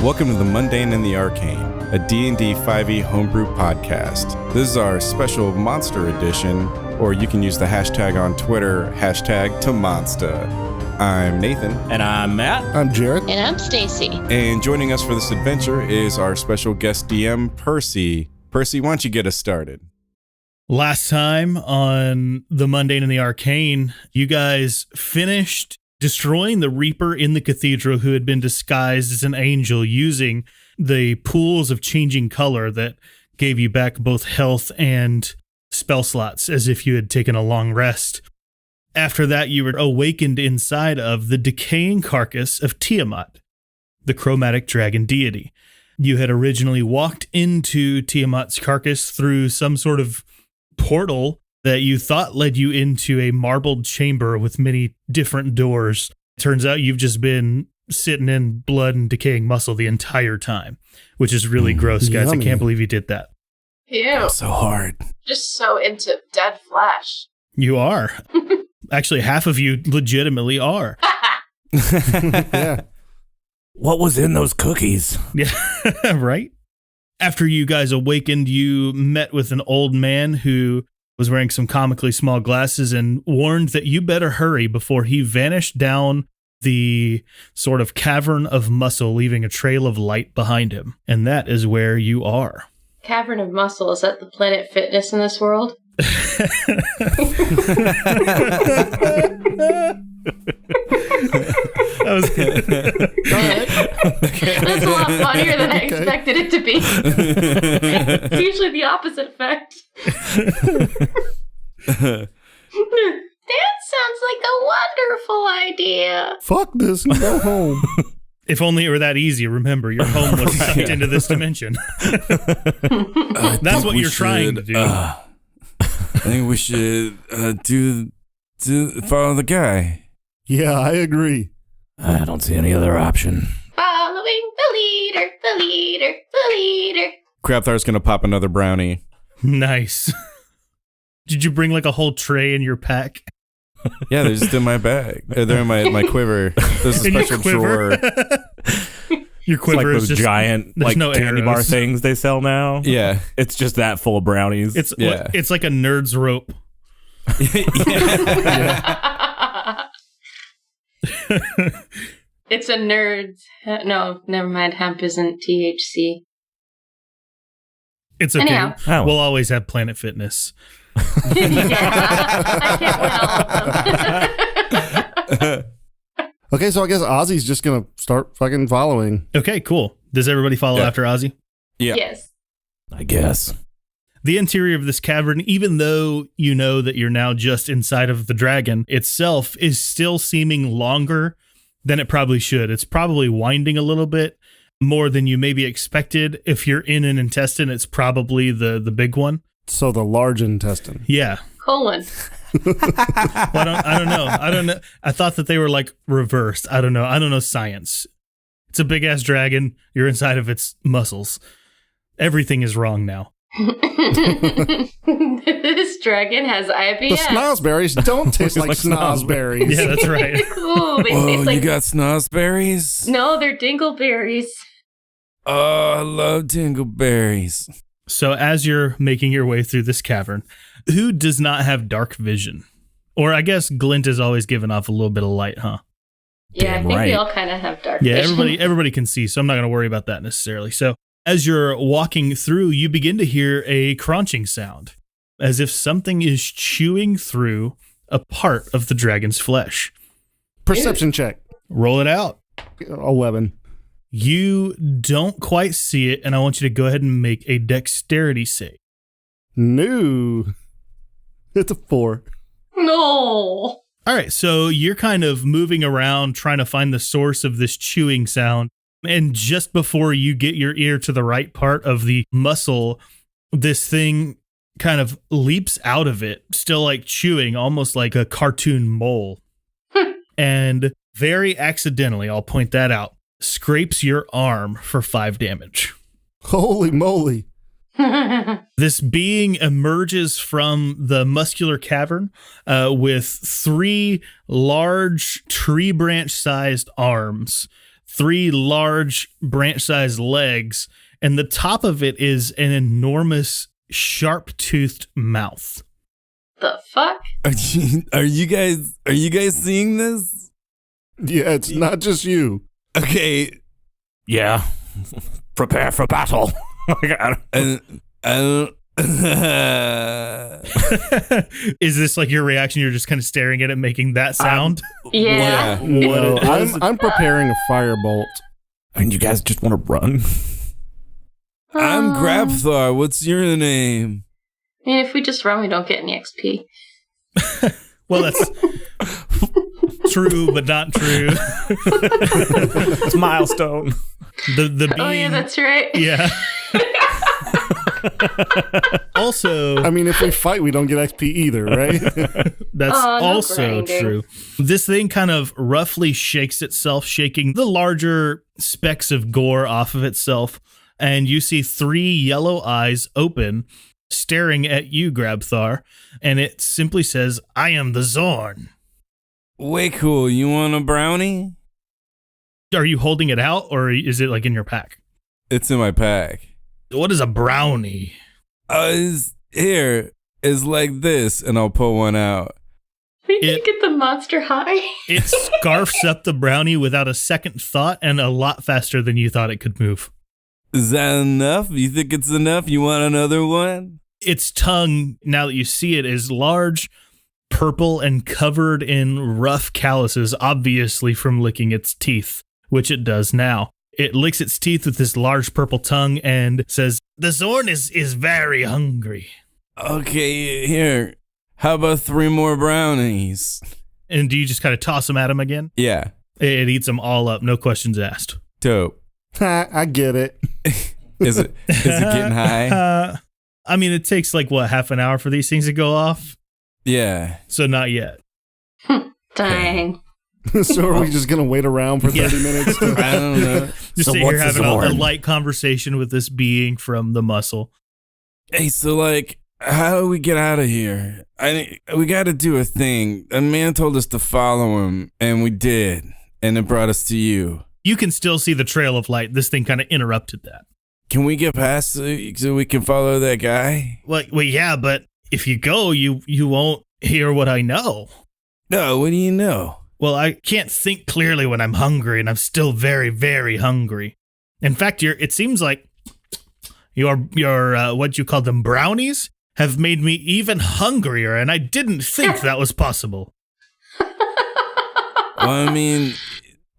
Welcome to the Mundane and the Arcane, a D&D 5e homebrew podcast. This is our special monster edition, or you can use the hashtag on Twitter, hashtag TMaTAcast. I'm Nathan. And I'm Matt. I'm Jared. And I'm Stacy. And joining us for this adventure is our special guest DM, Percy. Percy, why don't you get us started? Last time on the Mundane and the Arcane, you guys finished destroying the Reaper in the cathedral who had been disguised as an angel using the pools of changing color that gave you back both health and spell slots as if you had taken a long rest. After that, you were awakened inside of the decaying carcass of Tiamat, the chromatic dragon deity. You had originally walked into Tiamat's carcass through some sort of portal that you thought led you into a marbled chamber with many different doors. Turns out you've just been sitting in blood and decaying muscle the entire time, which is really gross, guys. Yummy. I can't believe you did that. Ew. So hard. Just so into dead flesh. You are. Actually, half of you legitimately are. Yeah. What was in those cookies? Yeah, right? After you guys awakened, you met with an old man who was wearing some comically small glasses and warned that you better hurry before he vanished down the sort of cavern of muscle, leaving a trail of light behind him. And that is where you are. Cavern of Muscle, is that the Planet Fitness in this world? That was That's a lot funnier than I expected it to be. It's usually the opposite effect. That sounds like a wonderful idea. Fuck this and go home. If only it were that easy. Remember, your home was sucked into this dimension. That's what you're trying to do. I think we should follow the guy. Yeah, I agree. I don't see any other option. Following the leader, the leader, the leader. Crapthar's gonna pop another brownie. Nice. Did you bring like a whole tray in your pack? Yeah, they're just in my bag. They're in my quiver. There's a In your special quiver? drawer. Your It's quiver like is those just giant there's like no candy bar arrows. things they sell now. Yeah. It's just that full of brownies. It's Yeah. it's like a nerd's rope. It's a nerd's. No, never mind. Hemp isn't THC. It's okay. Anyhow. Oh. We'll always have Planet Fitness. I can't win all of them. Okay, so I guess Ozzy's just gonna start fucking following. Okay, cool. Does everybody follow Yeah. after Ozzy? Yeah. Yes. I guess. The interior of this cavern, even though you know that you're now just inside of the dragon itself, is still seeming longer than it probably should. It's probably winding a little bit more than you maybe expected. If you're in an intestine, it's probably the big one. So the large intestine. Yeah. Colon. Well, I don't know. I thought that they were like reversed. I don't know science. It's a big ass dragon. You're inside of its muscles. Everything is wrong now. This dragon has IBS. The snozberries don't taste like snozberries. Yeah, that's right. Ooh, they Whoa, taste like... you got snozberries? No, they're dingleberries. Oh, I love dingleberries. So as you're making your way through this cavern, who does not have dark vision? Or I guess Glint is always giving off a little bit of light, huh? Yeah, Damn I think we right. all kind of have dark Yeah, vision. everybody can see, so I'm not going to worry about that necessarily. So as you're walking through, you begin to hear a crunching sound, as if something is chewing through a part of the dragon's flesh. Perception check. Roll it out. 11. You don't quite see it, and I want you to go ahead and make a dexterity save. No. It's a 4. No. All right, so you're kind of moving around trying to find the source of this chewing sound. And just before you get your ear to the right part of the muscle, this thing kind of leaps out of it, still like chewing, almost like a cartoon mole. And very accidentally, I'll point that out, scrapes your arm for 5 damage. Holy moly. This being emerges from the muscular cavern with 3 large tree branch-sized arms 3 large branch-sized legs, and the top of it is an enormous sharp-toothed mouth. The fuck? Are you guys seeing this? Yeah, it's not just you. Okay. Yeah. Prepare for battle. I don't Is this like your reaction? You're just kind of staring at it, making that sound? Yeah. No, I'm preparing a firebolt. And you guys just want to run? I'm Grabthar. What's your name? I mean, if we just run, we don't get any XP. Well, that's true, but not true. It's milestone. The being, Oh, yeah, that's right. yeah. Also, I mean, if we fight, we don't get XP either, right? that's Oh, no also grinding. true. This thing kind of roughly shakes itself, shaking the larger specks of gore off of itself, and you see 3 yellow eyes open, staring at you, Grabthar, and it simply says, "I am the Zorn." Way cool. You want a brownie? Are you holding it out, or is it like in your pack? It's in my pack. What is a brownie? It's like this, and I'll pull one out. We can It- get the monster high. It scarfs up the brownie without a second thought and a lot faster than you thought it could move. Is that enough? You think it's enough? You want another one? Its tongue, now that you see it, is large, purple, and covered in rough calluses, obviously from licking its teeth, which it does now. It licks its teeth with this large purple tongue and says, "The Zorn is very hungry." Okay, here. How about 3 more brownies? And do you just kind of toss them at him again? Yeah, It eats them all up, no questions asked. dope. I get it. Is it getting high? I mean, it takes like, what, half an hour for these things to go off? Yeah. So not yet. Dang. So are we just going to wait around for 30 Yeah. minutes? I don't know. Just So sit what's here the having a Zorn? light conversation with this being from the muscle. Hey, so like, how do we get out of here? We got to do a thing. A man told us to follow him, and we did, and it brought us to you. You can still see the trail of light. This thing kind of interrupted that. Can we get past so we can follow that guy? Well, yeah, but if you go, you won't hear what I know. No, what do you know? Well, I can't think clearly when I'm hungry, and I'm still very, very hungry. In fact, it seems like your what you call them brownies have made me even hungrier, and I didn't think that was possible. Well, I mean,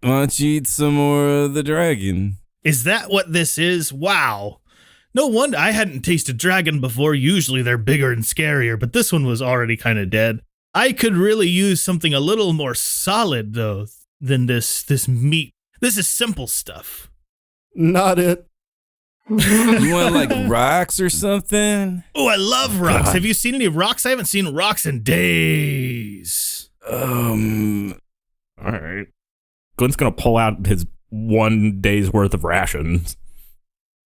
why don't you eat some more of the dragon? Is that what this is? Wow. No wonder I hadn't tasted dragon before. Usually they're bigger and scarier, but this one was already kind of dead. I could really use something a little more solid, though, than this meat. This is simple stuff. Not it. You want like rocks or something? Oh, I love rocks. God. Have you seen any rocks? I haven't seen rocks in days. All right. Glenn's going to pull out his 1 day's worth of rations.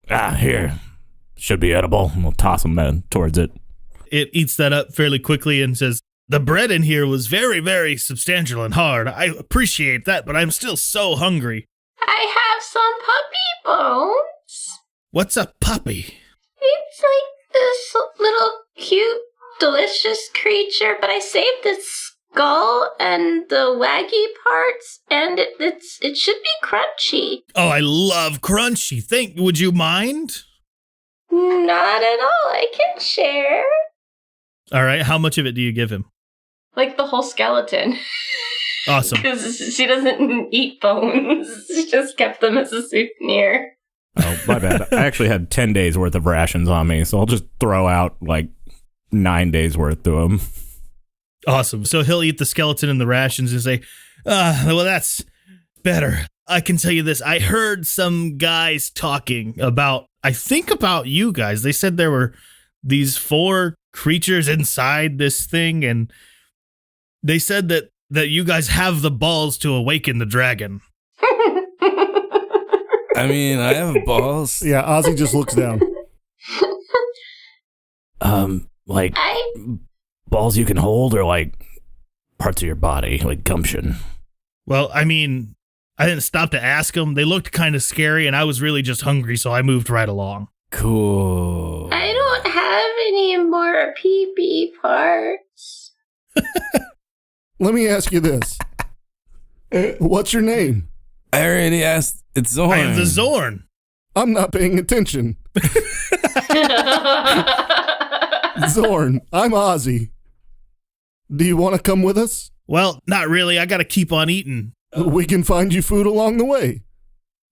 Here. Should be edible. We'll toss them then towards it. It eats that up fairly quickly and says, "The bread in here was very, very substantial and hard. I appreciate that, but I'm still so hungry." I have some puppy bones. What's a puppy? It's like this little cute, delicious creature, but I saved the skull and the waggy parts, and it should be crunchy. Oh, I love crunchy. Would you mind? Not at all. I can share. All right, how much of it do you give him? Like the whole skeleton. Awesome. Because she doesn't eat bones. She just kept them as a souvenir. Oh, my bad. I actually had 10 days worth of rations on me, so I'll just throw out like 9 days worth to him. Awesome. So he'll eat the skeleton and the rations and say, well, that's better. I can tell you this. I heard some guys talking about you guys. They said there were these 4 creatures inside this thing, and they said that you guys have the balls to awaken the dragon. I mean, I have balls. Yeah, Ozzy just looks down. Like I balls you can hold or like parts of your body, like gumption. Well, I mean, I didn't stop to ask them. They looked kind of scary, and I was really just hungry, so I moved right along. Cool. I don't have any more PB parts. Let me ask you this. What's your name? I already asked. It's Zorn. I am the Zorn. I'm not paying attention. Zorn, I'm Ozzy. Do you want to come with us? Well, not really. I got to keep on eating. We can find you food along the way.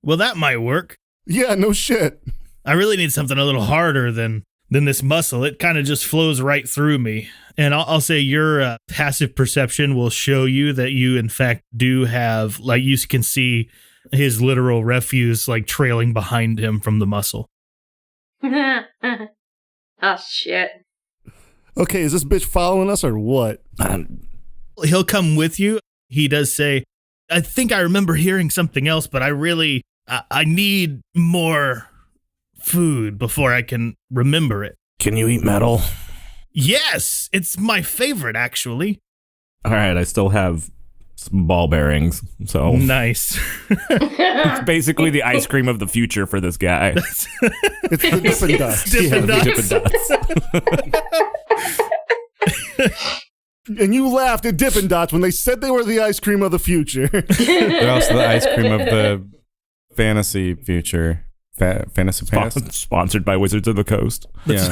Well, that might work. Yeah, no shit. I really need something a little harder than this muscle. It kind of just flows right through me. And I'll say your passive perception will show you that you, in fact, do have, like, you can see his literal refuse, like, trailing behind him from the muscle. Oh, shit. Okay, is this bitch following us or what? He'll come with you. He does say, I think I remember hearing something else, but I need more food before I can remember it. Can you eat metal? Yes, it's my favorite, actually. All right, I still have some ball bearings, so Nice. it's basically the ice cream of the future for this guy. It's the Dippin' Dots. Dippin' Yeah. Dippin' Dots. And you laughed at Dippin' Dots when they said they were the ice cream of the future. They're also the ice cream of the fantasy future. Fantasy past? Sponsored by Wizards of the Coast. Yeah.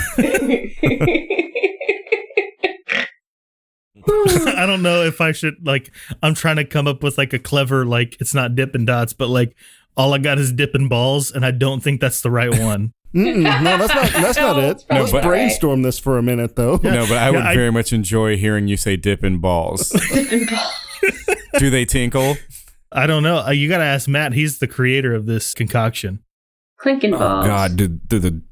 I don't know if I should, like, I'm trying to come up with, like, a clever, like, it's not Dippin' Dots, but, like, all I got is Dippin' Balls, and I don't think that's the right one. No, that's not it. No, Let's but- brainstorm this for a minute, though. No, but I would I- very much enjoy hearing you say dippin' balls. Do they tinkle? I don't know. You got to ask Matt. He's the creator of this concoction. Clinking balls. Oh, God. Do the...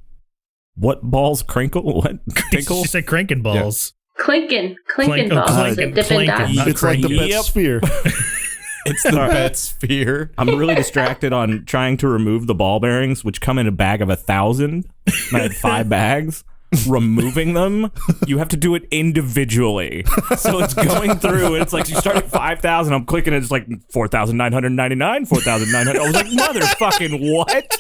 What balls crinkle? What? Tinkle? She said cranking balls. Clinking Clank- balls. clanking, Dippin' clanking, Dots. not It's like the cranky. Bet Yep. Sphere. It's the bet sphere. I'm really distracted on trying to remove the ball bearings, which come in a bag of 1,000. I had 5 bags. Removing them, you have to do it individually. So it's going through, and it's like you start at 5,000. I'm clicking, and it's like 4,999, 4,900. I was like, motherfucking what?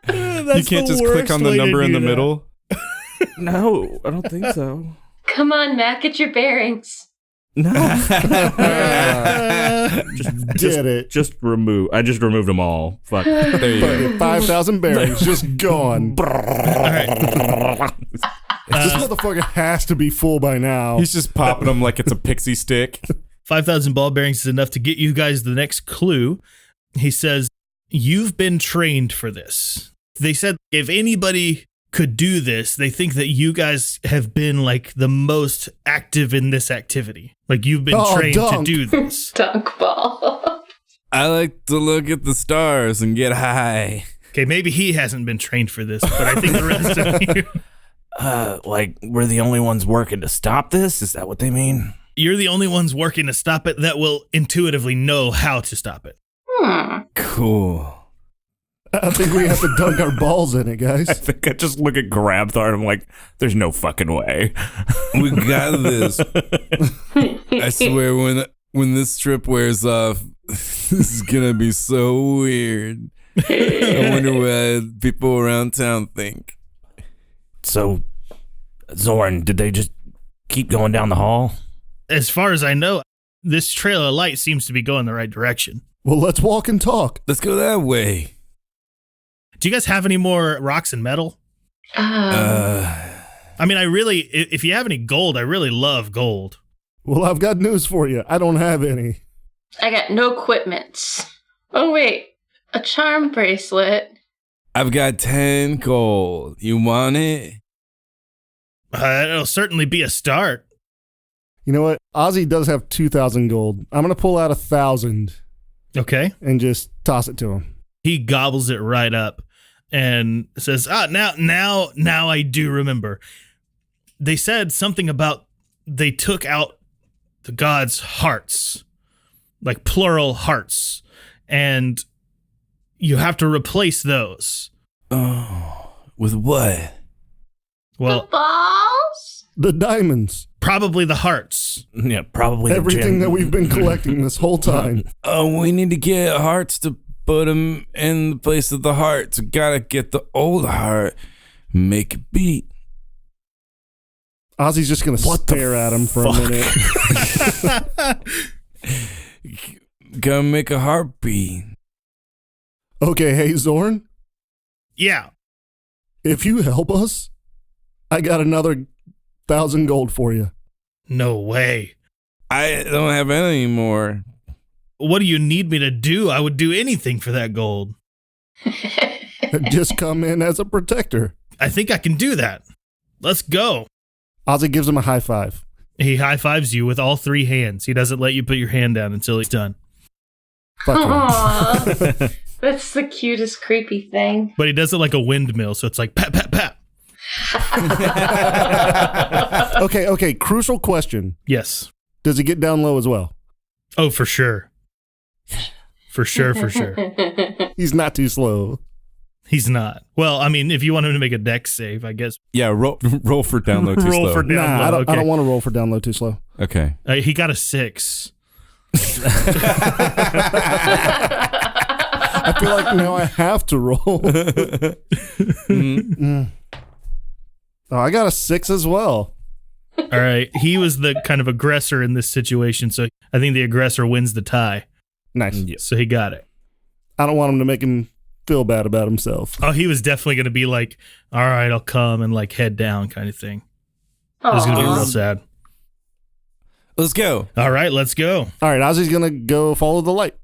You can't just click on the number in the middle. No, I don't think so. Come on, Matt, get your bearings. No, Get it. just remove. I just removed them all. Fuck. There you go. Fucking 5,000 bearings just gone. This motherfucker has to be full by now. He's just popping them like it's a pixie stick. 5,000 ball bearings is enough to get you guys the next clue. He says, you've been trained for this. They said if anybody could do this, they think that you guys have been like the most active in this activity. Like you've been trained dunk. to do this. Dunk ball. I like to look at the stars and get high. Okay, maybe he hasn't been trained for this, but I think the rest of you, Like we're the only ones working to stop this. Is that what they mean? you're the only ones working to stop it that will intuitively know how to stop it. Cool. I think we have to dunk our balls in it, guys. I think I just look at Grabthar and I'm like, there's no fucking way. We got this. I swear, when this strip wears off, this is gonna be so weird. I wonder what people around town think. So, Zorn, did they just keep going down the hall? As far as I know, this trail of light seems to be going the right direction. Well, let's walk and talk. Let's go that way. Do you guys have any more rocks and metal? I mean, if you have any gold, I really love gold. Well, I've got news for you. I don't have any. I got no equipment. Oh, wait. A charm bracelet. I've got 10 gold. You want it? It'll certainly be a start. You know what? Ozzy does have 2,000 gold. I'm going to pull out 1,000 Okay. and just toss it to him. He gobbles it right up and says, now I do remember. They said something about they took out the gods' hearts, like plural hearts, and you have to replace those. Oh, with what? The Well, balls? The diamonds. Probably the hearts. Yeah, probably Everything that we've been collecting this whole time. Oh, we need to get hearts to put them in the place of the hearts. Gotta get the old heart. Make a beat. Ozzy's just going to stare at him for a minute. Gotta make a heartbeat. Okay, hey, Zorn, Yeah. if you help us, I got another 1,000 gold for you. No way. I don't have any more. What do you need me to do? I would do anything for that gold. Just come in as a protector. I think I can do that. Let's go. Ozzy gives him a high five. He high fives you with all 3 hands. He doesn't let you put your hand down until he's done. Fuck him. Aww. That's the cutest creepy thing. But he does it like a windmill, so it's like pat, pat, pat. Okay, crucial question. Yes. Does he get down low as well? Oh, for sure. For sure. He's not too slow. He's not. Well, I mean, if you want him to make a dex save, I guess. Yeah, roll for down low too Roll slow. for down Nah, low. I Okay. don't want to roll for down low too slow. Okay. He got a 6. I feel like now I have to roll. Oh, I got a 6 as well. All right. He was the kind of aggressor in this situation, so I think the aggressor wins the tie. Nice. So he got it. I don't want him to make him feel bad about himself. Oh, he was definitely going to be like, all right, I'll come and like head down kind of thing. It was going to be real sad. Let's go. All right, let's go. All right, Ozzy's going to go follow the light.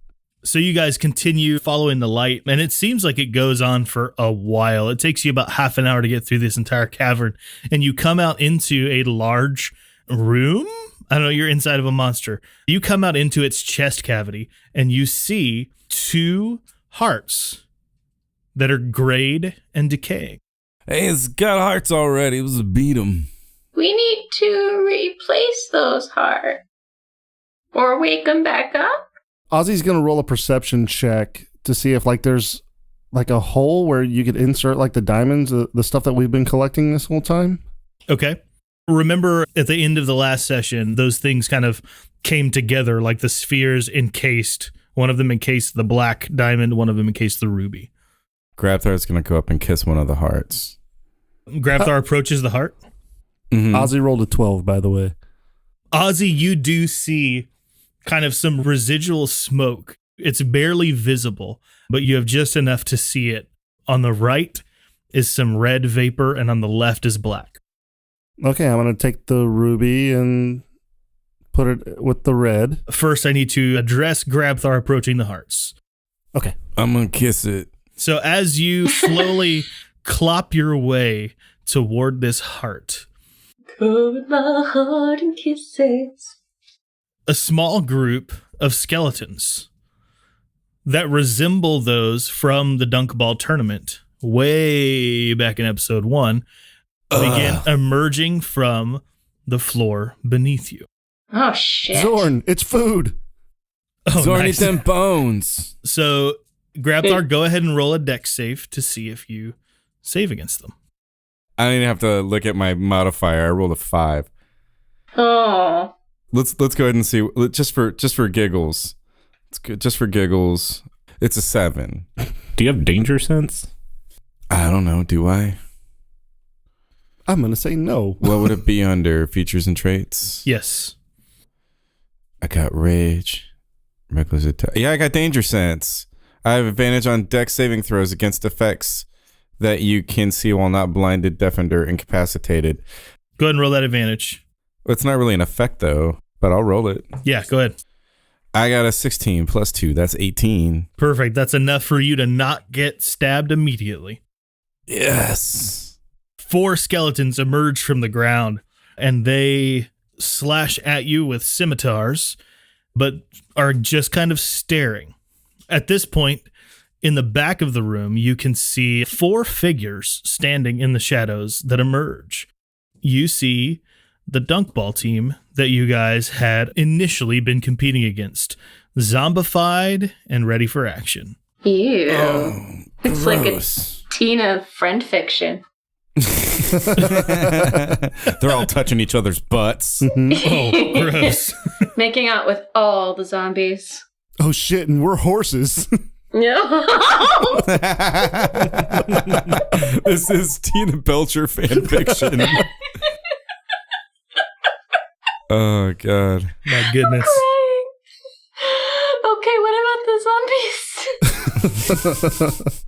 So you guys continue following the light, and it seems like it goes on for a while. It takes you about half an hour to get through this entire cavern, and you come out into a large room. I don't know, you're inside of a monster. You come out into its chest cavity, and you see 2 hearts that are grayed and decaying. Hey, it's got hearts already. Let's beat them. We need to replace those hearts. Or wake them back up. Ozzy's going to roll a perception check to see if like there's like a hole where you could insert like the diamonds, the stuff that we've been collecting this whole time. Okay. Remember at the end of the last session, those things kind of came together, like the spheres encased. One of them encased the black diamond, one of them encased the ruby. Grabthar's going to go up and kiss one of the hearts. Grabthar approaches the heart. Mm-hmm. Ozzy rolled a 12, by the way. Ozzy, you do see kind of some residual smoke. It's barely visible, but you have just enough to see it. On the right is some red vapor, and on the left is black. Okay, I'm going to take the ruby and put it with the red. First, I need to address Grabthar approaching the hearts. Okay. I'm going to kiss it. So as you slowly clop your way toward this heart, Cover my heart in kisses. a small group of skeletons that resemble those from the dunk ball tournament way back in episode 1 begin emerging from the floor beneath you. Oh, shit. Zorn, it's food. Oh, Zorn, nice. eat them bones. So, Grabthar, go ahead and roll a dex save to see if you save against them. I don't even have to look at my modifier. I rolled a 5. Oh. Let's go ahead and see. Just for giggles. It's good. Just for giggles. It's a 7. Do you have danger sense? I don't know. Do I? I'm going to say no. What would it be under? Features and traits? Yes. I got rage. Reckless attack. Yeah, I got danger sense. I have advantage on dex saving throws against effects that you can see while not blinded, deafened, or incapacitated. Go ahead and roll that advantage. Well, it's not really an effect, though, but I'll roll it. Yeah, go ahead. I got a 16 plus 2. That's 18. Perfect. That's enough for you to not get stabbed immediately. Yes. 4 skeletons emerge from the ground, and they slash at you with scimitars, but are just kind of staring. At this point, in the back of the room, you can see 4 figures standing in the shadows that emerge. You see the dunk ball team that you guys had initially been competing against, zombified and ready for action. Ew. Oh, It's like a gross. teen of friend fiction. They're all touching each other's butts. Oh, gross. Making out with all the zombies. Oh shit, and we're horses. No. This is Tina Belcher fan fiction. Oh, God. My goodness. Crying. Okay, what about the zombies?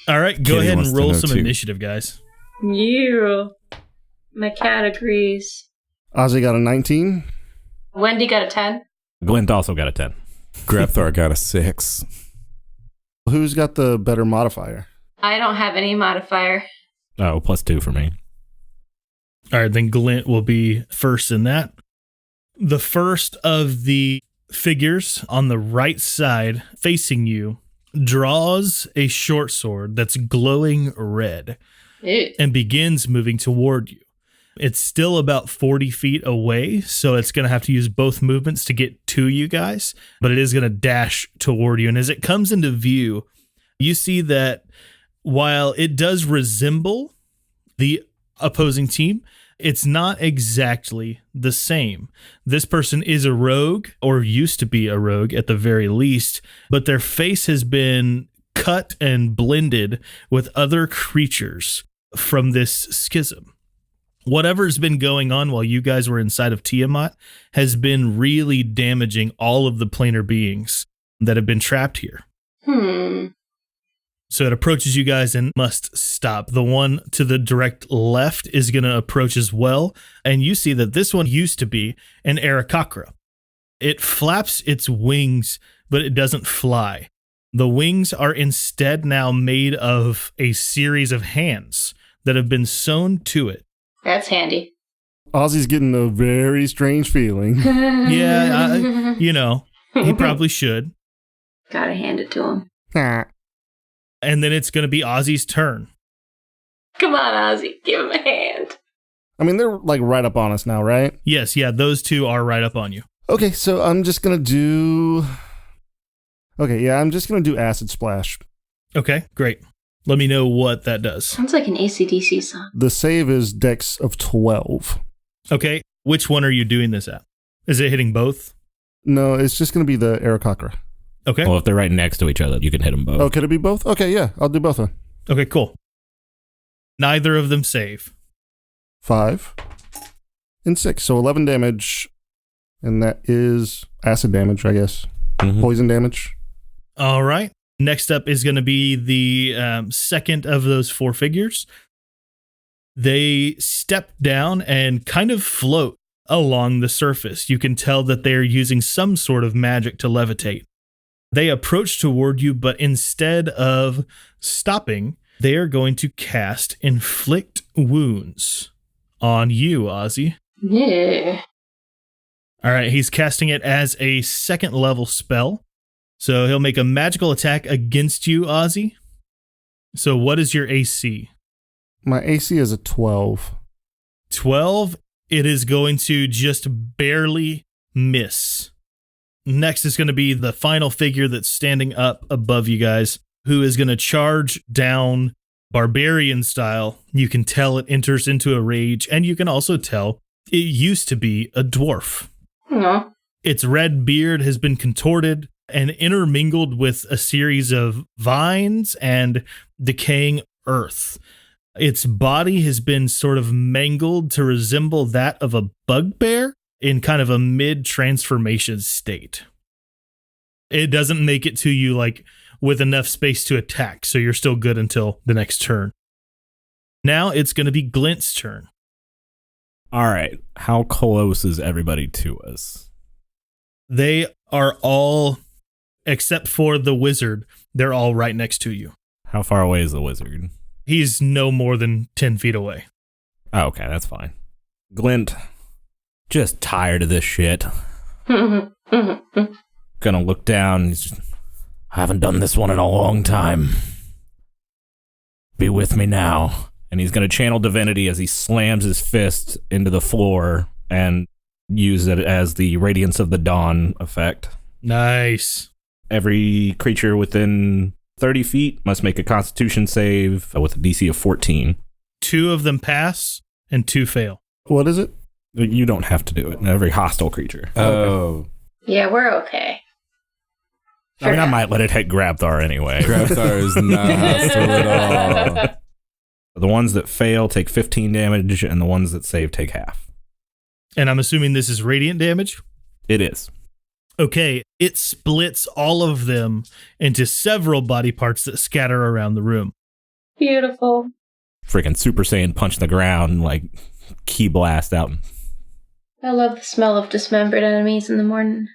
All right, go Kitty ahead wants and to roll know some too. initiative, guys. You. My cat agrees. Ozzy got a 19. Wendy got a 10. Glint also got a 10. Grepthar got a 6. Who's got the better modifier? I don't have any modifier. Oh, +2 for me. All right, then Glint will be first in that. The first of the figures on the right side facing you draws a short sword that's glowing red Ew. and begins moving toward you. It's still about 40 feet away, so it's going to have to use both movements to get to you guys, but it is going to dash toward you. And as it comes into view, you see that while it does resemble the opposing team, it's not exactly the same. This person is a rogue, or used to be a rogue at the very least, but their face has been cut and blended with other creatures from this schism. Whatever's been going on while you guys were inside of Tiamat has been really damaging all of the planar beings that have been trapped here. So it approaches you guys and must stop. The one to the direct left is going to approach as well. And you see that this one used to be an Aarakocra. It flaps its wings, but it doesn't fly. The wings are instead now made of a series of hands that have been sewn to it. That's handy. Ozzy's getting a very strange feeling. Yeah, he probably should. Gotta hand it to him. And then it's going to be Ozzy's turn. Come on, Ozzy. Give him a hand. I mean, they're like right up on us now, right? Yes, yeah, those two are right up on you. Okay, so I'm just going to do... Okay, yeah, I'm just going to do Acid Splash. Okay, great. Let me know what that does. Sounds like an AC/DC song. The save is Dex of 12. Okay, which one are you doing this at? Is it hitting both? No, it's just going to be the Aarakocra. Okay. Well, if they're right next to each other, you can hit them both. Oh, could it be both? Okay, yeah, I'll do both then. Okay, cool. Neither of them save. 5 and 6, so 11 damage. And that is acid damage, I guess. Mhm. Poison damage. All right. Next up is going to be the second of those four figures. They step down and kind of float along the surface. You can tell that they're using some sort of magic to levitate. They approach toward you, but instead of stopping, they are going to cast Inflict Wounds on you, Ozzy. Yeah. All right, he's casting it as a second level spell. So he'll make a magical attack against you, Ozzy. So what is your AC? My AC is a 12. 12. It is going to just barely miss. Next is going to be the final figure that's standing up above you guys, who is going to charge down barbarian style. You can tell it enters into a rage, and you can also tell it used to be a dwarf. No. Its red beard has been contorted and intermingled with a series of vines and decaying earth. Its body has been sort of mangled to resemble that of a bugbear in kind of a mid-transformation state. It doesn't make it to you like with enough space to attack, so you're still good until the next turn. Now it's going to be Glint's turn. All right. How close is everybody to us? They are all, except for the wizard, they're all right next to you. How far away is the wizard? He's no more than 10 feet away. Oh, okay, that's fine. Glint, just tired of this shit. Gonna look down. I haven't done this one in a long time. Be with me now. And he's gonna channel divinity as he slams his fist into the floor and use it as the Radiance of the Dawn effect. Nice. Every creature within 30 feet, must make a Constitution save with a DC of 14. 2 of them pass and 2 fail. What is it? You don't have to do it. Every hostile creature. Oh. Yeah, we're okay. I mean, I might let it hit Grabthar anyway. Grabthar is not hostile at all. The ones that fail take 15 damage, and the ones that save take half. And I'm assuming this is radiant damage? It is. Okay, it splits all of them into several body parts that scatter around the room. Beautiful. Freaking Super Saiyan punch the ground, like key blast out. I love the smell of dismembered enemies in the morning.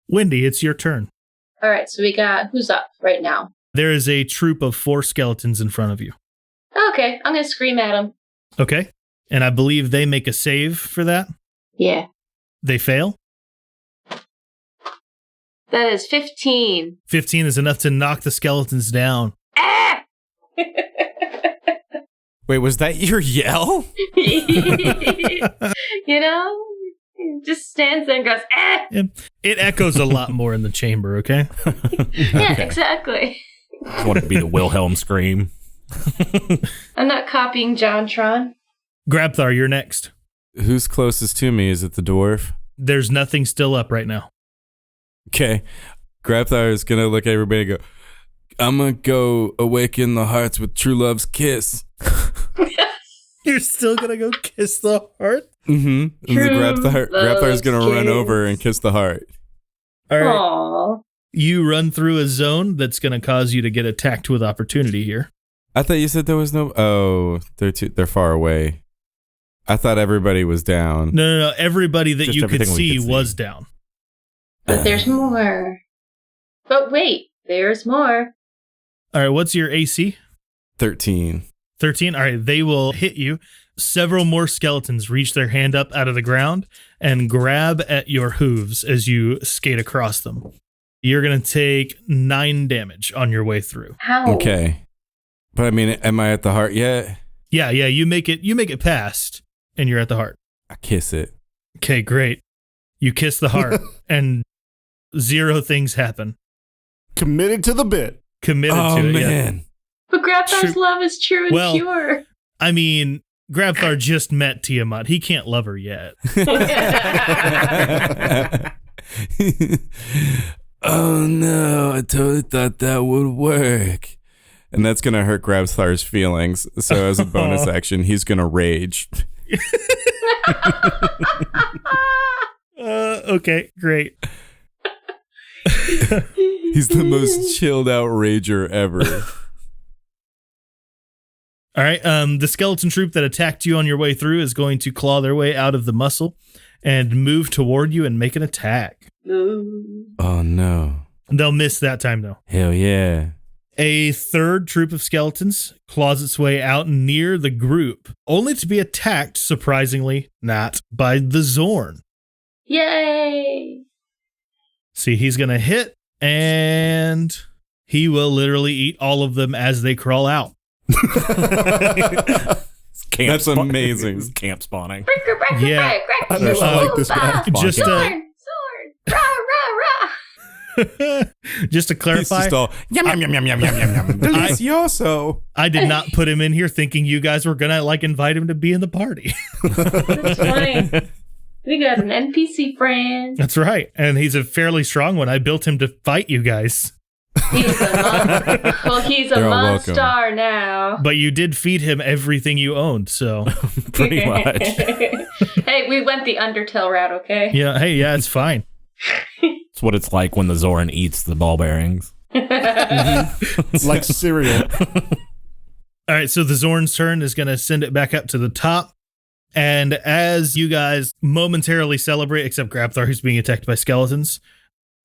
Wendy, it's your turn. All right, so we got who's up right now? There is a troop of 4 skeletons in front of you. Okay, I'm gonna scream at them. Okay, and I believe they make a save for that. Yeah. They fail. That is 15. 15 is enough to knock the skeletons down. Ah! Wait, was that your yell? You know? He just stands there and goes, ah! It echoes a lot more in the chamber, okay? Yeah, exactly. I want it to be the Wilhelm scream. I'm not copying JonTron. Grabthar, you're next. Who's closest to me? Is it the dwarf? There's nothing still up right now. Okay. Grabthar is going to look at everybody and go, I'm going to go awaken the hearts with true love's kiss. You're still gonna go kiss the heart? Mm-hmm. And Grabthar is going to run over and kiss the heart. All right. Aww. You run through a zone that's going to cause you to get attacked with opportunity here. I thought you said there was no... Oh, they're far away. I thought everybody was down. No. Everybody that Just you could everything we see could see. was down. But there's more. But wait, there's more. All right, what's your AC? 13. 13? All right, they will hit you. Several more skeletons reach their hand up out of the ground and grab at your hooves as you skate across them. You're going to take 9 damage on your way through. How? Okay. But I mean, am I at the heart yet? Yeah, you make it past, and you're at the heart. I kiss it. Okay, great. You kiss the heart, and 0 things happen. Committed to the bit. Committed Oh, to it. Yeah. man. But Grabthar's love is true and Well, pure. I mean, Grabthar just met Tiamat. He can't love her yet. Oh, no. I totally thought that would work. And that's going to hurt Grabthar's feelings. So as a bonus action, he's going to rage. Okay, great. He's the most chilled out rager ever. All right, the skeleton troop that attacked you on your way through is going to claw their way out of the muscle and move toward you and make an attack. Ooh. Oh, no. They'll miss that time, though. Hell yeah. A third troop of skeletons claws its way out near the group, only to be attacked, surprisingly, not by the Zorn. Yay! See, he's going to hit, and he will literally eat all of them as they crawl out. That's amazing. It's camp spawning. Yeah. I like this guy. Just Sword! Rah, rah, rah! just to He's clarify, just all, yum, yum, yum, yum, yum, yum, yum, yum. Delicioso. I did not put him in here thinking you guys were going to invite him to be in the party. That's funny. We got an NPC friend. That's right. And he's a fairly strong one. I built him to fight you guys. He's a They're all welcome. Mon-Star now. But you did feed him everything you owned, so. Pretty much. Hey, we went the Undertale route, okay? Yeah, hey, yeah, it's fine. It's what it's like when the Zoran eats the ball bearings. Like cereal. All right, so the Zorn's turn is going to send it back up to the top. And as you guys momentarily celebrate, except Grabthar, who's being attacked by skeletons,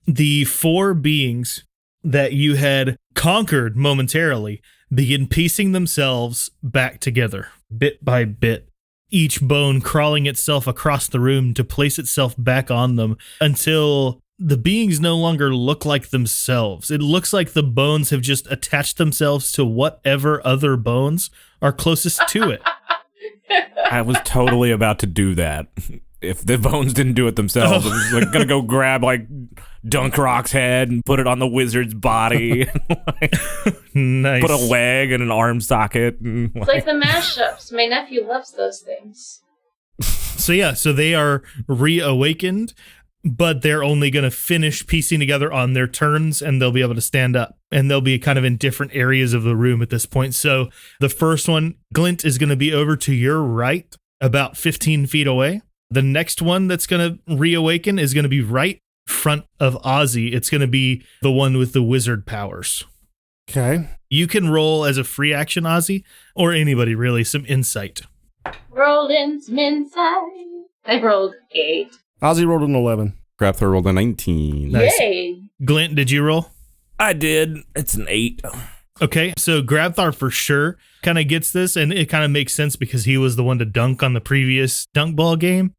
the 4 beings that you had conquered momentarily begin piecing themselves back together, bit by bit, each bone crawling itself across the room to place itself back on them until the beings no longer look like themselves. It looks like the bones have just attached themselves to whatever other bones are closest to it. I was totally about to do that. If the bones didn't do it themselves, I was gonna go grab Dunkrock's head and put it on the wizard's body. Nice. Put a leg in an arm socket. And, It's like the mashups. My nephew loves those things. So they are reawakened, but they're only going to finish piecing together on their turns, and they'll be able to stand up. And they'll be kind of in different areas of the room at this point. So the first one, Glint, is going to be over to your right, about 15 feet away. The next one that's going to reawaken is going to be right front of Ozzy. It's going to be the one with the wizard powers. Okay. You can roll as a free action, Ozzy, or anybody really, some insight. Rolled in some insight. I rolled 8. Ozzy rolled an 11. Grabthor rolled a 19. Nice. Yay. Glint, did you roll? I did. It's an 8. Okay, so Grabthar for sure kind of gets this, and it kind of makes sense because he was the one to dunk on the previous dunk ball game.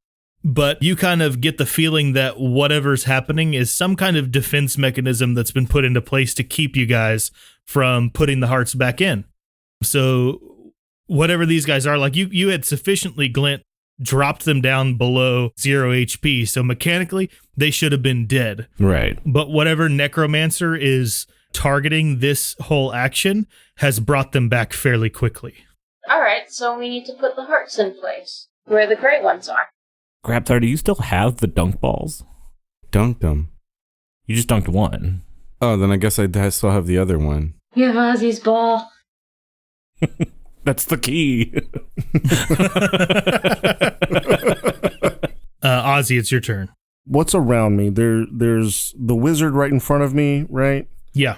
But you kind of get the feeling that whatever's happening is some kind of defense mechanism that's been put into place to keep you guys from putting the hearts back in. So whatever these guys are, like you had sufficiently, Glint, dropped them down below 0 HP. So mechanically, they should have been dead. Right. But whatever necromancer is targeting this whole action has brought them back fairly quickly. All right, so we need to put the hearts in place where the gray ones are. Grabthar, do you still have the dunk balls? Dunked them. You just dunked one. Oh, then I guess I still have the other one. You have Ozzy's ball. That's the key. Ozzy, it's your turn. What's around me? There's the wizard right in front of me, right? Yeah.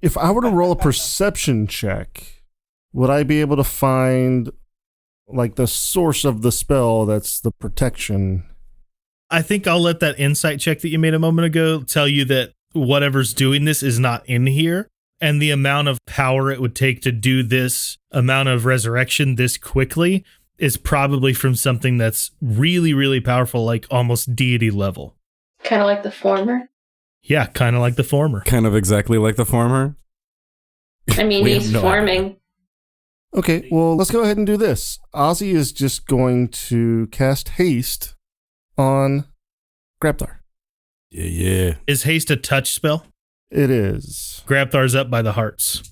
If I were to roll a perception check, would I be able to find like the source of the spell that's the protection? I think I'll let that insight check that you made a moment ago tell you that whatever's doing this is not in here. And the amount of power it would take to do this amount of resurrection this quickly is probably from something that's really, really powerful, like almost deity level. Kind of like the former. Yeah, kind of like the former. Kind of exactly like the former. I mean, We he's have no forming. Okay, well, let's go ahead and do this. Ozzy is just going to cast haste on Grabthar. Yeah. Is haste a touch spell? It is. Grabthar's up by the hearts.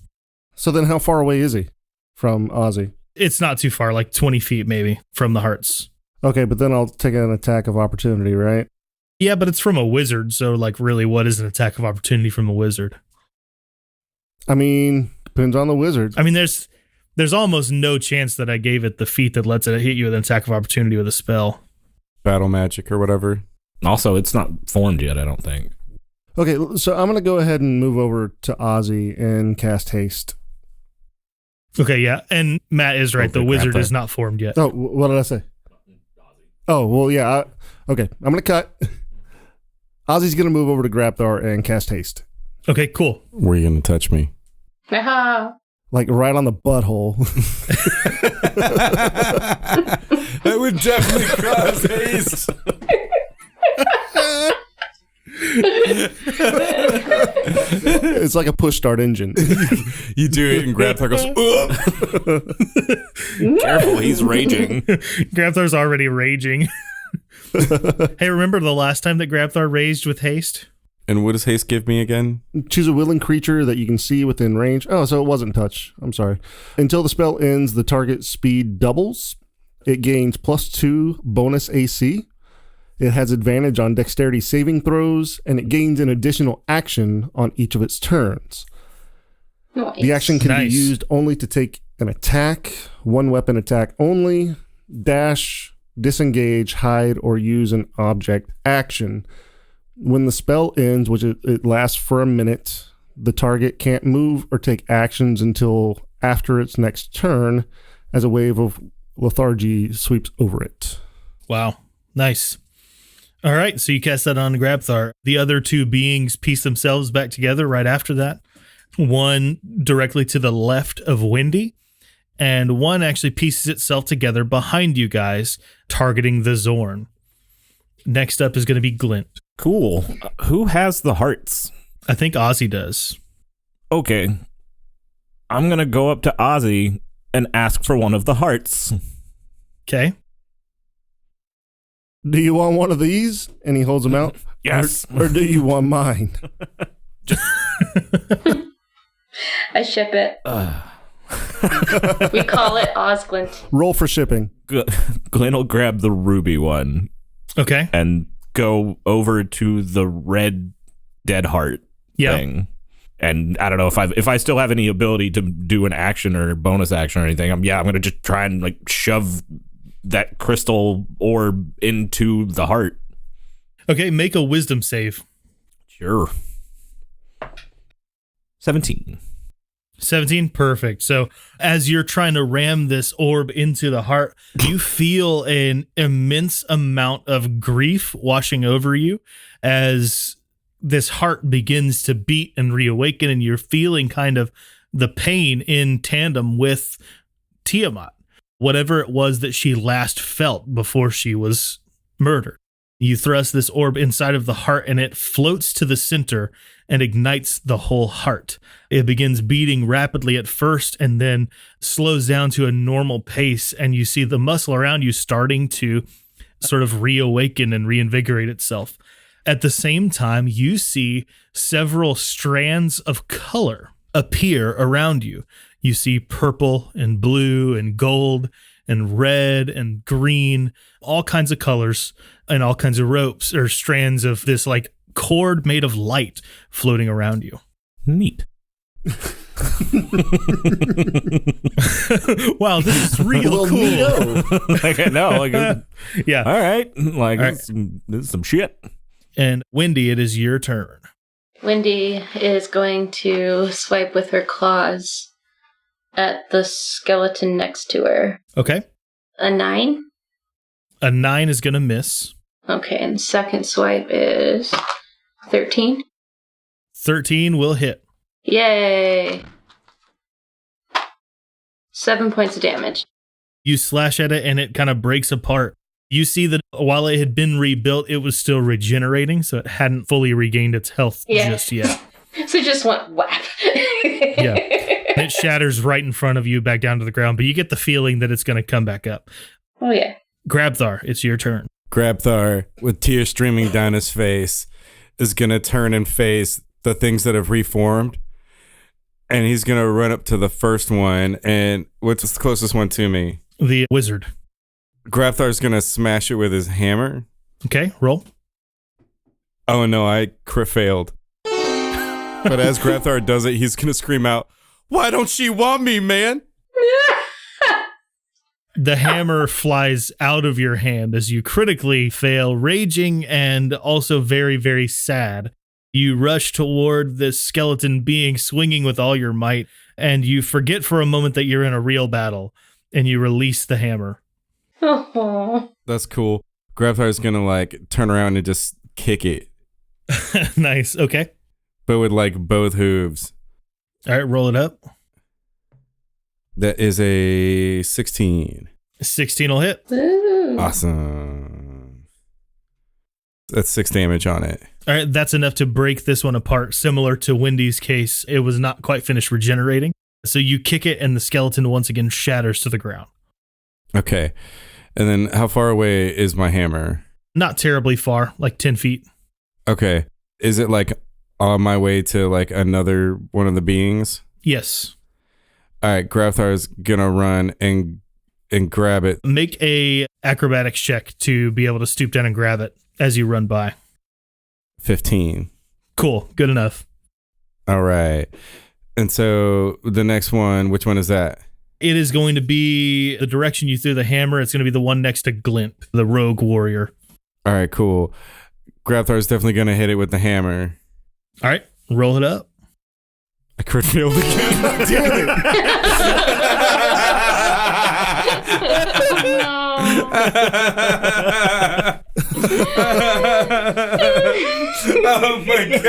So then how far away is he from Ozzy? It's not too far, like 20 feet maybe from the hearts. Okay, but then I'll take an attack of opportunity, right? Yeah, but it's from a wizard, so like really what is an attack of opportunity from a wizard? I mean, depends on the wizard. I mean, there's almost no chance that I gave it the feat that lets it hit you with an attack of opportunity with a spell. Battle magic or whatever. Also, it's not formed yet, I don't think. Okay, so I'm going to go ahead and move over to Ozzy and cast haste. Okay, yeah, and Matt is right. Okay, The wizard Grabthar. is not formed yet. Oh, what did I say? Oh, well, yeah. Okay, I'm going to cut. Ozzy's going to move over to Grabthar and cast haste. Okay, cool. Were you going to touch me? Haha. Like right on the butthole. I would definitely cross haste. It's like a push start engine. You do it and Grabthar goes, "Ugh." Careful, he's raging. Grabthar's already raging. Hey, remember the last time that Grabthar raged with haste? And what does haste give me again? Choose a willing creature that you can see within range. Oh, so it wasn't touch. I'm sorry. Until the spell ends, the target speed doubles. It gains +2 bonus AC. It has advantage on dexterity saving throws, and it gains an additional action on each of its turns. Nice. The action can Nice. be used only to take an attack, one weapon attack only, dash, disengage, hide, or use an object action. When the spell ends, which it lasts for a minute, the target can't move or take actions until after its next turn, as a wave of lethargy sweeps over it. Wow. Nice. All right, so you cast that on Grabthar. The other two beings piece themselves back together right after that. One directly to the left of Wendy, and one actually pieces itself together behind you guys, targeting the Zorn. Next up is going to be Glint. Cool. Who has the hearts? I think Ozzy does. Okay. I'm going to go up to Ozzy and ask for one of the hearts. Okay. Do you want one of these? And he holds them out. Yes. Or do you want mine? I I ship it. We call it Osglint. Roll for shipping. Glenn will grab the ruby one Okay. and go over to the red dead heart thing. And I don't know if I still have any ability to do an action or bonus action or anything. I'm going to just try and like shove that crystal orb into the heart. Okay, make a wisdom save. Sure. 17. 17, perfect. So as you're trying to ram this orb into the heart, you feel an immense amount of grief washing over you as this heart begins to beat and reawaken, and you're feeling kind of the pain in tandem with Tiamat, whatever it was that she last felt before she was murdered. You thrust this orb inside of the heart, and it floats to the center and ignites the whole heart. It begins beating rapidly at first and then slows down to a normal pace, and you see the muscle around you starting to sort of reawaken and reinvigorate itself. At the same time, you see several strands of color appear around you. You see purple and blue and gold and red and green, all kinds of colors and all kinds of ropes or strands of this like cord made of light floating around you. Neat. Wow, this is real cool. Like, I know. Like, Yeah. all right. Like, All right. This is some shit. And Wendy, it is your turn. Wendy is going to swipe with her claws at the skeleton next to her. Okay. A 9. A 9 is going to miss. Okay, and second swipe is 13. 13 will hit. Yay! 7 points of damage. You slash at it and it kind of breaks apart. You see that while it had been rebuilt, it was still regenerating, so it hadn't fully regained its health just yet. So it just went whap. Yeah. It shatters right in front of you back down to the ground, but you get the feeling that it's going to come back up. Oh, yeah. Grabthar, it's your turn. Grabthar, with tears streaming down his face, is going to turn and face the things that have reformed. And he's going to run up to the first one. And what's the closest one to me? The wizard. Grabthar's going to smash it with his hammer. Okay, roll. Oh, no, I crit failed. But as Grabthar does it, he's going to scream out, "Why don't she want me, man?" The hammer flies out of your hand as you critically fail, raging and also very, very sad. You rush toward this skeleton being, swinging with all your might, and you forget for a moment that you're in a real battle, and you release the hammer. Oh. That's cool. Grabthar's going to like turn around and just kick it, Nice. Okay. but with like both hooves. All right, roll it up. That is a 16. 16 will hit. Ooh. Awesome. That's 6 damage on it. All right, that's enough to break this one apart. Similar to Wendy's case, it was not quite finished regenerating. So you kick it, and the skeleton once again shatters to the ground. Okay. And then how far away is my hammer? Not terribly far, like 10 feet. Okay. Is it like on my way to like another one of the beings? Yes. All right. Grabthar is going to run and grab it. Make a acrobatics check to be able to stoop down and grab it as you run by. 15. Cool. Good enough. All right. And so the next one, which one is that? It is going to be the direction you threw the hammer. It's going to be the one next to Glint, the rogue warrior. All right, cool. Grabthar is definitely going to hit it with the hammer. All right. Roll it up. I crit failed again. Damn Oh my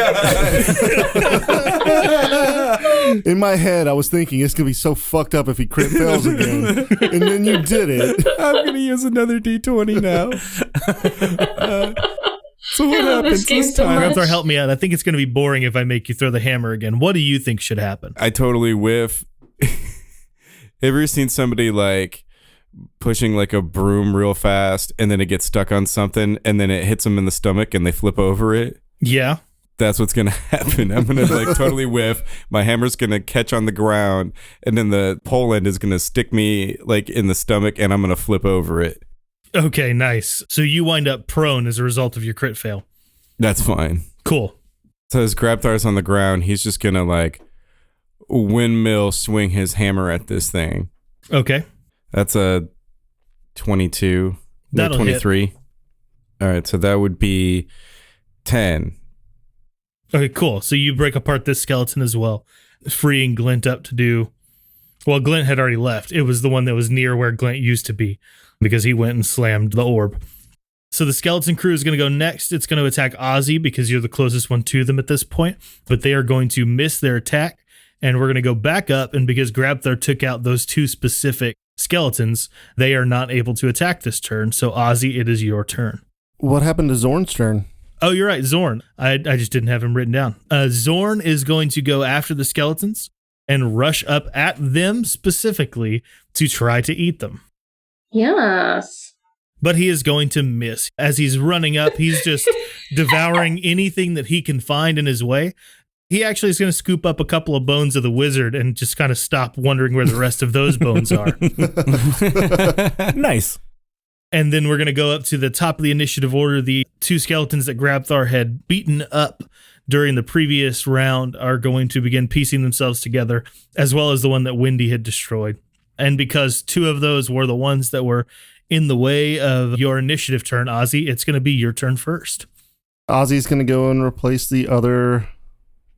god. In my head, I was thinking it's going to be so fucked up if he crit fails again. And then you did it. I'm going to use another D20 now. So what I love happens this game this so time? much. Grabthar, help me out. I think it's going to be boring if I make you throw the hammer again. What do you think should happen? I totally whiff. Ever seen somebody like pushing like a broom real fast and then it gets stuck on something and then it hits them in the stomach and they flip over it? Yeah. That's what's going to happen. I'm going to like totally whiff. My hammer's going to catch on the ground, and then the pole end is going to stick me like in the stomach, and I'm going to flip over it. Okay, nice. So you wind up prone as a result of your crit fail. That's fine. Cool. So as Grabthar's on the ground, he's just going to like windmill swing his hammer at this thing. Okay. That's a 22. No, That'll 23. Hit. All right, so that would be 10. Okay, cool. So you break apart this skeleton as well, freeing Glint up to do... Well, Glint had already left. It was the one that was near where Glint used to be because he went and slammed the orb. So the skeleton crew is going to go next. It's going to attack Ozzy because you're the closest one to them at this point, but they are going to miss their attack, and we're going to go back up, and because Grabthar took out those 2 specific skeletons, they are not able to attack this turn. So Ozzy, it is your turn. What happened to Zorn's turn? Oh, you're right, Zorn. I just didn't have him written down. Zorn is going to go after the skeletons and rush up at them specifically to try to eat them. Yes. But he is going to miss. As he's running up, he's just devouring anything that he can find in his way. He actually is going to scoop up a couple of bones of the wizard and just kind of stop wondering where the rest of those bones are. Nice. And then we're going to go up to the top of the initiative order. The 2 skeletons that Grabthar had beaten up during the previous round are going to begin piecing themselves together, as well as the one that Wendy had destroyed. And because 2 of those were the ones that were in the way of your initiative turn, Ozzy, it's going to be your turn first. Ozzy's going to go and replace the other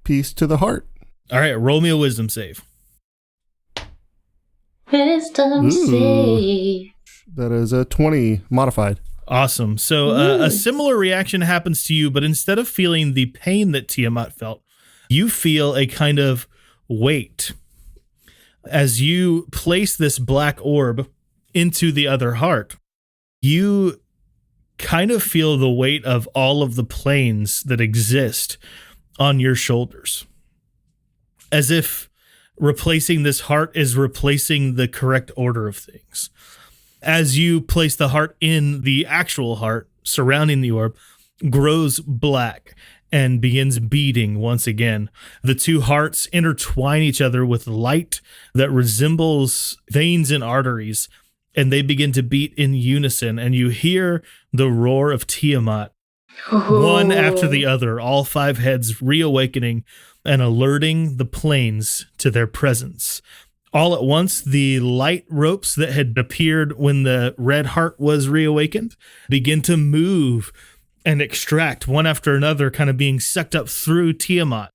piece to the heart. All right, roll me a wisdom save. Wisdom save. That is a 20 modified. Awesome. So a similar reaction happens to you, but instead of feeling the pain that Tiamat felt, you feel a kind of weight. As you place this black orb into the other heart, you kind of feel the weight of all of the planes that exist on your shoulders. As if replacing this heart is replacing the correct order of things. As you place the heart in the actual heart surrounding the orb, grows black and begins beating once again. The 2 hearts intertwine each other with light that resembles veins and arteries, and they begin to beat in unison, and you hear the roar of Tiamat, one after the other, all 5 heads reawakening and alerting the planes to their presence. All at once, the light ropes that had appeared when the red heart was reawakened begin to move and extract one after another, kind of being sucked up through Tiamat.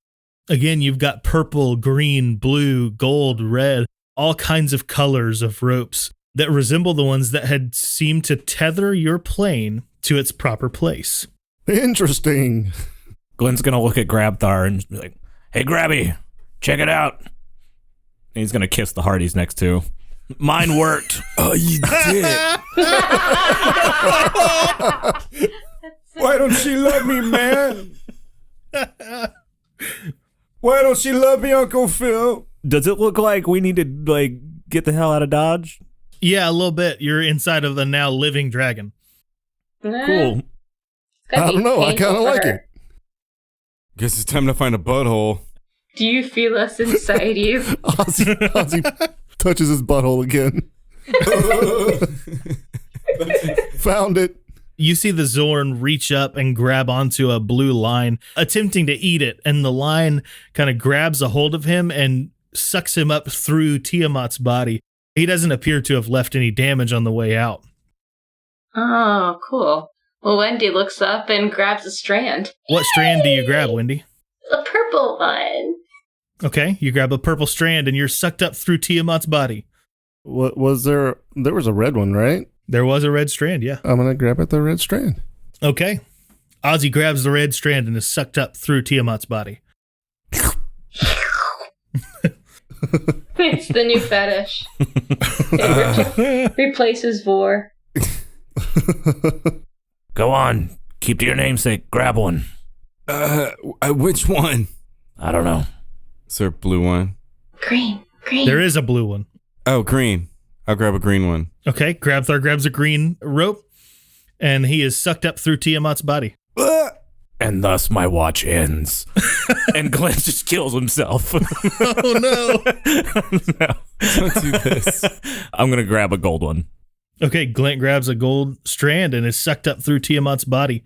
Again, you've got purple, green, blue, gold, red, all kinds of colors of ropes that resemble the ones that had seemed to tether your plane to its proper place. Interesting. Glenn's going to look at Grabthar and be like, "Hey, Grabby, check it out." And he's going to kiss the heart he's next to. Mine worked. Oh, you did. Why don't she love me, man? Why don't she love me, Uncle Phil? Does it look like we need to like get the hell out of Dodge? Yeah, a little bit. You're inside of the now living dragon. Cool. I don't know. I kind of like it. Guess it's time to find a butthole. Do you feel us inside you? Ozzy touches his butthole again. Found it. You see the Zorn reach up and grab onto a blue line, attempting to eat it, and the line kind of grabs a hold of him and sucks him up through Tiamat's body. He doesn't appear to have left any damage on the way out. Oh, cool. Well, Wendy looks up and grabs a strand. What strand do you grab, Wendy? The purple one. Okay, you grab a purple strand and you're sucked up through Tiamat's body. What was there? There was a red one, right? There was a red strand, yeah. I'm going to grab at the red strand. Okay. Ozzy grabs the red strand and is sucked up through Tiamat's body. It's the new fetish. It replaces Vor. Go on. Keep to your namesake. Grab one. Which one? I don't know. Is there a blue one? Green. There is a blue one. Oh, green. I'll grab a green one. Okay, Grabthar grabs a green rope, and he is sucked up through Tiamat's body. And thus my watch ends. And Glenn just kills himself. Oh, no. No. Don't do this. I'm going to grab a gold one. Okay, Glint grabs a gold strand and is sucked up through Tiamat's body.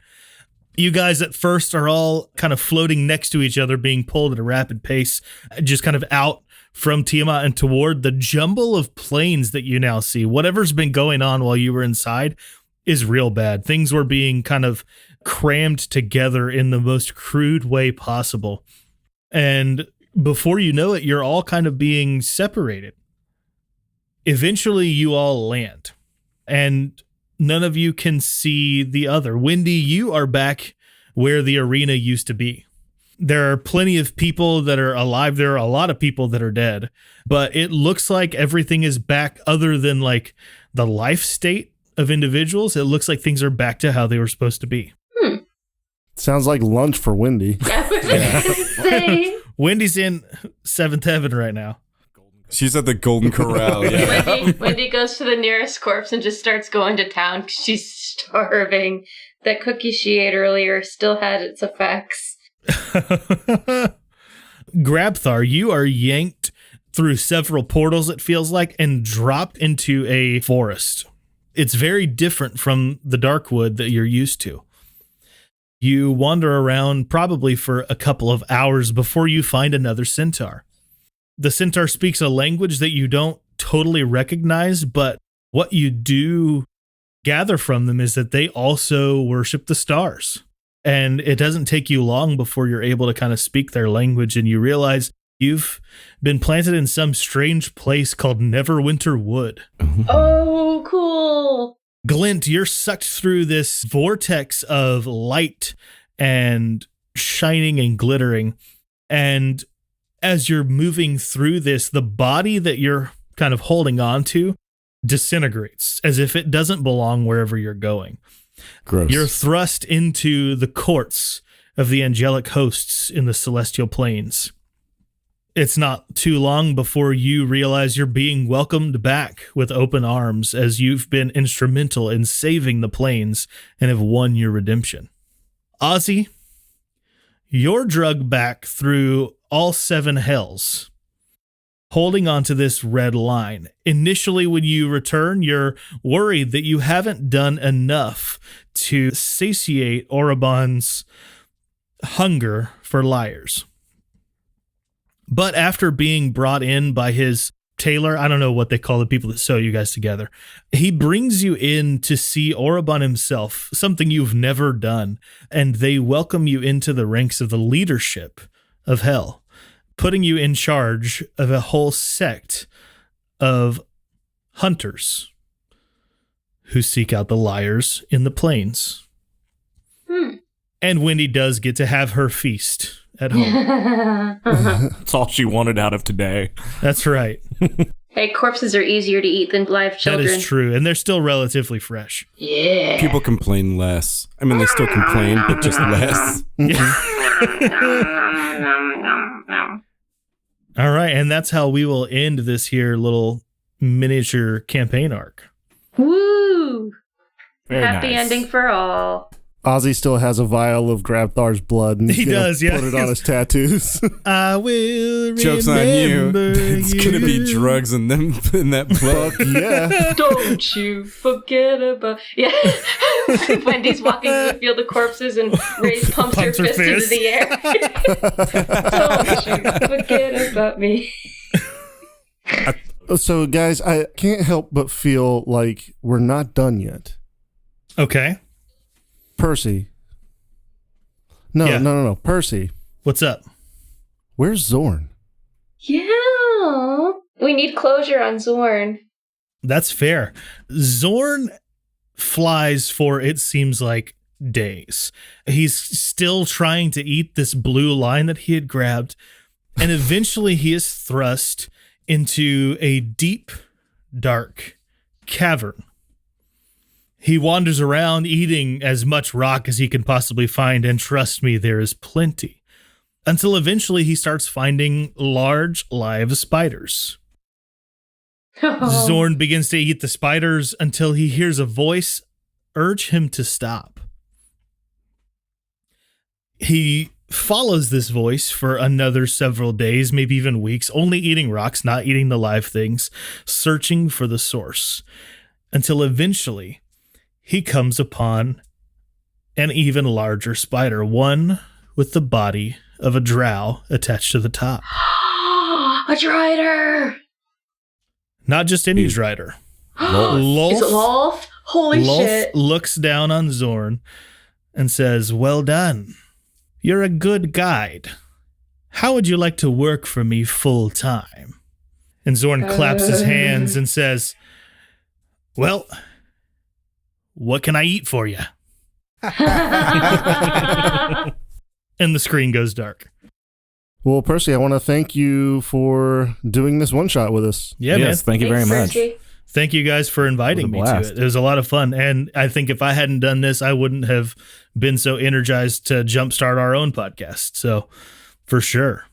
You guys at first are all kind of floating next to each other, being pulled at a rapid pace, just kind of out from Tiamat and toward the jumble of planes that you now see. Whatever's been going on while you were inside is real bad. Things were being kind of crammed together in the most crude way possible. And before you know it, you're all kind of being separated. Eventually, you all land, and none of you can see the other. Wendy, you are back where the arena used to be. There are plenty of people that are alive. There are a lot of people that are dead, but it looks like everything is back other than like the life state of individuals. It looks like things are back to how they were supposed to be. Sounds like lunch for Wendy. I was gonna say. Wendy's in seventh heaven right now. She's at the Golden Corral. Yeah. Wendy goes to the nearest corpse and just starts going to town because she's starving. That cookie she ate earlier still had its effects. Grabthar, you are yanked through several portals, it feels like, and dropped into a forest. It's very different from the Darkwood that you're used to. You wander around probably for a couple of hours before you find another centaur. The centaur speaks a language that you don't totally recognize, but what you do gather from them is that they also worship the stars. And it doesn't take you long before you're able to kind of speak their language, and you realize you've been planted in some strange place called Neverwinter Wood. Oh, cool. Glint, you're sucked through this vortex of light and shining and glittering. And as you're moving through this, the body that you're kind of holding on to disintegrates as if it doesn't belong wherever you're going. Gross. You're thrust into the courts of the angelic hosts in the celestial planes. It's not too long before you realize you're being welcomed back with open arms as you've been instrumental in saving the planes and have won your redemption. Ozzy, you're drugged back through all 7 hells, holding onto this red line. Initially, when you return, you're worried that you haven't done enough to satiate Orobon's hunger for liars. But after being brought in by his tailor, I don't know what they call the people that sew you guys together, he brings you in to see Orobon himself, something you've never done, and they welcome you into the ranks of the leadership of hell, putting you in charge of a whole sect of hunters who seek out the liars in the plains. And Wendy does get to have her feast at home. That's all she wanted out of today. That's right. Hey, corpses are easier to eat than live children. That is true. And they're still relatively fresh. Yeah. People complain less. I mean, they still complain, but just less. All right. And that's how we will end this here little miniature campaign arc. Woo! Very Happy nice. ending for all. Ozzy still has a vial of Grabthar's blood. And He he's gonna does, yeah. Put it on his tattoos. I will Joke's on you. remember It's gonna be you. drugs in them in that blood. Yeah. Don't you forget about... Yeah. Wendy's walking through the field of corpses and Ray pumps her fist into the air. Don't you forget about me. So, guys, I can't help but feel like we're not done yet. Okay. Percy. Yeah. No. Percy. What's up? Where's Zorn? Yeah. We need closure on Zorn. That's fair. Zorn flies for, it seems like, days. He's still trying to eat this blue line that he had grabbed, and eventually he is thrust into a deep, dark cavern. He wanders around eating as much rock as he can possibly find, and trust me, there is plenty. Until eventually he starts finding large live spiders. Zorn begins to eat the spiders until he hears a voice urge him to stop. He follows this voice for another several days, maybe even weeks, only eating rocks, not eating the live things, searching for the source, until eventually he comes upon an even larger spider, one with the body of a drow attached to the top. A drider! Not just any drider. Lolth. Is it Lolth? Holy Lolth shit. looks down on Zorn and says, "Well done. You're a good guide. How would you like to work for me full time?" And Zorn claps his hands and says, "Well, what can I eat for you?" And the screen goes dark. Well, Percy, I want to thank you for doing this one shot with us. Yeah, Yes, thank you very much. Percy. Thank you guys for inviting me to blast. it. It was a lot of fun. And I think if I hadn't done this, I wouldn't have been so energized to jumpstart our own podcast. So for sure.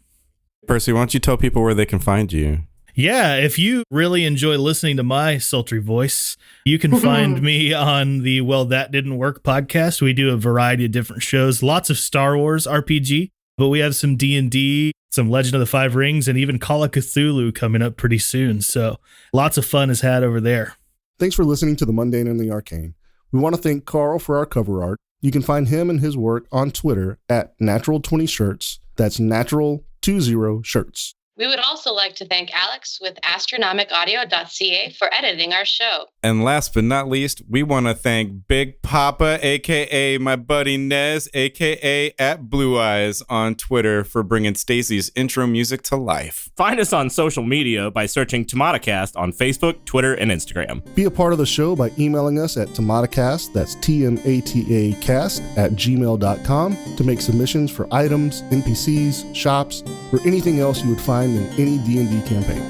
Percy, why don't you tell people where they can find you? Yeah, if you really enjoy listening to my sultry voice, you can find me on the Well, That Didn't Work podcast. We do a variety of different shows, lots of Star Wars RPG, but we have some D&D, some Legend of the Five Rings, and even Call of Cthulhu coming up pretty soon. So lots of fun is had over there. Thanks for listening to The Mundane and the Arcane. We want to thank Carl for our cover art. You can find him and his work on Twitter at Natural20Shirts. That's Natural20Shirts. We would also like to thank Alex with astronomicaudio.ca for editing our show. And last but not least, we want to thank Big Papa, a.k.a. my buddy Nez, a.k.a. at Blue Eyes on Twitter for bringing Stacy's intro music to life. Find us on social media by searching TMaTAcast on Facebook, Twitter, and Instagram. Be a part of the show by emailing us at TMaTAcast, that's TMATAcast at gmail.com to make submissions for items, NPCs, shops, or anything else you would find in any D&D campaign.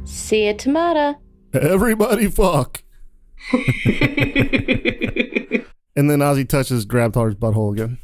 See ya, Tamata. Everybody fuck. And then Ozzy touches Grabthar's butthole again.